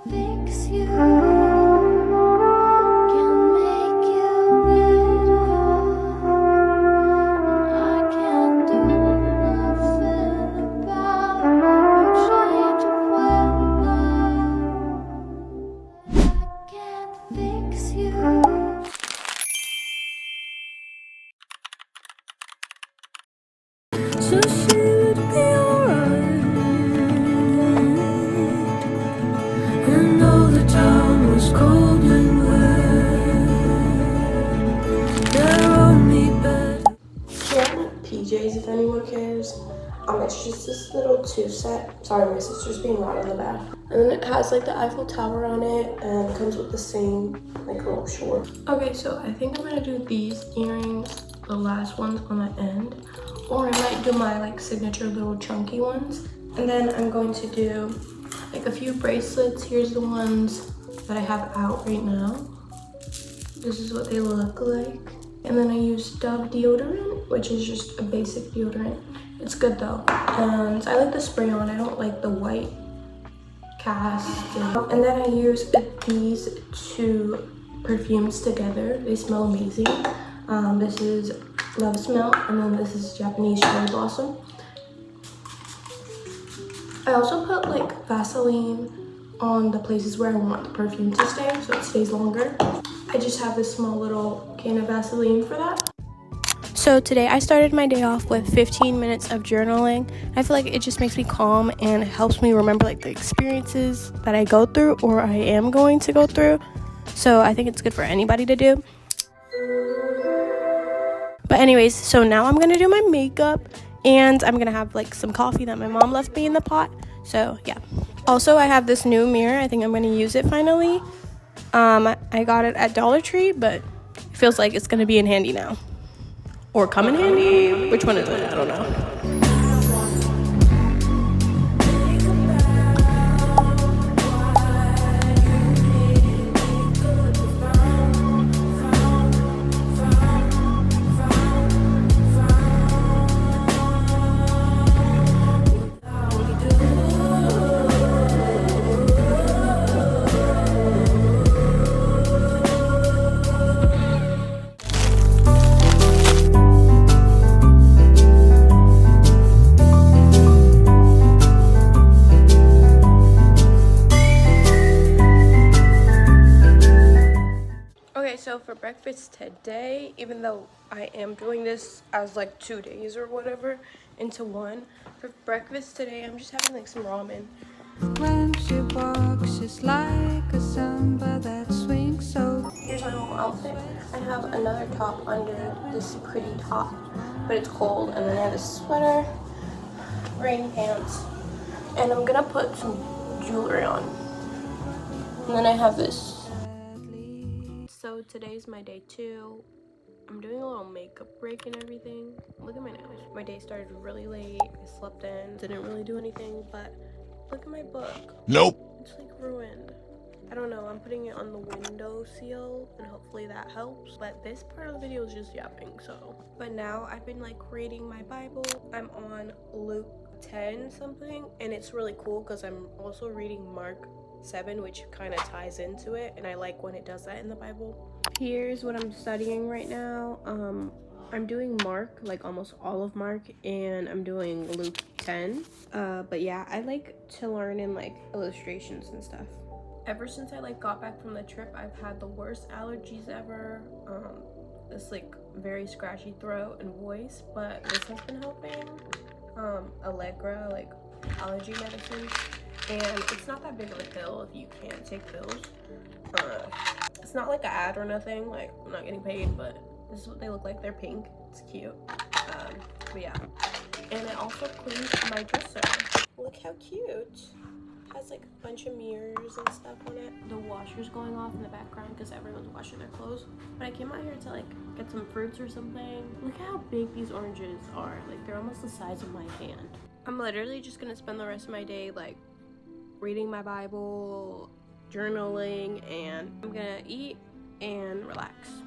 fix you, can make you better. I can't do nothing about your change of weather. I can't fix you. So she would be alright, and though the town was cold and wet, there only better. Here I'm at PJ's if anyone cares. It's just this little two-set. Sorry, my sister's being loud in the back. And then it has like the Eiffel Tower on it and comes with the same like little short. Okay, so I think I'm gonna do these earrings, the last ones on the end, or I might do my like signature little chunky ones. And then I'm going to do like a few bracelets. Here's the ones that I have out right now. This is what they look like. And then I use Dove deodorant, which is just a basic deodorant. It's good though. And I like the spray on. I don't like the white cast. And then I use these two perfumes together. They smell amazing. This is Love Smell, and then this is Japanese Cherry Blossom. I also put like Vaseline on the places where I want the perfume to stay, so it stays longer. I just have this small little can of Vaseline for that. So today I started my day off with 15 minutes of journaling. I feel like it just makes me calm and helps me remember like the experiences that I go through or I am going to go through. So I think it's good for anybody to do. But anyways, so now I'm gonna do my makeup and I'm gonna have like some coffee that my mom left me in the pot. So yeah. Also, I have this new mirror. I think I'm gonna use it finally. I got it at Dollar Tree, but it feels like it's gonna be in handy now. Or come in handy. Which one is it? I don't know. So for breakfast today, even though I am doing this as like 2 days or whatever into one, for breakfast today I'm just having like some ramen. When she walks, it's like a samba that swings so. Here's my whole outfit. I have another top under this pretty top, but it's cold, and then I have a sweater, rain pants, and I'm gonna put some jewelry on. And then I have this. So today's my day 2. I'm doing a little makeup break and everything. Look at my nails. My day started really late. I slept in, didn't really do anything, but look at my book. Nope. It's like ruined. I don't know, I'm putting it on the window seal and hopefully that helps. But this part of the video is just yapping, so. But now I've been like reading my Bible. I'm on Luke 10 something, and it's really cool because I'm also reading Mark 7, which kind of ties into it, and I like when it does that in the Bible. Here's what I'm studying right now. I'm doing Mark, like almost all of Mark, and I'm doing Luke 10. But yeah, I like to learn in like illustrations and stuff. Ever since I like got back from the trip, I've had the worst allergies ever. This like very scratchy throat and voice, but this has been helping. Allegra, like allergy medicine. And it's not that big of a pill if you can't take pills. It's not like an ad or nothing, like I'm not getting paid, but this is what they look like. They're pink. It's cute. But yeah. And it also cleans my dresser. Look how cute. It has like a bunch of mirrors and stuff on it. The washer's going off in the background because everyone's washing their clothes. But I came out here to like get some fruits or something. Look how big these oranges are. Like they're almost the size of my hand. I'm literally just gonna spend the rest of my day like reading my Bible, journaling, and I'm gonna eat and relax.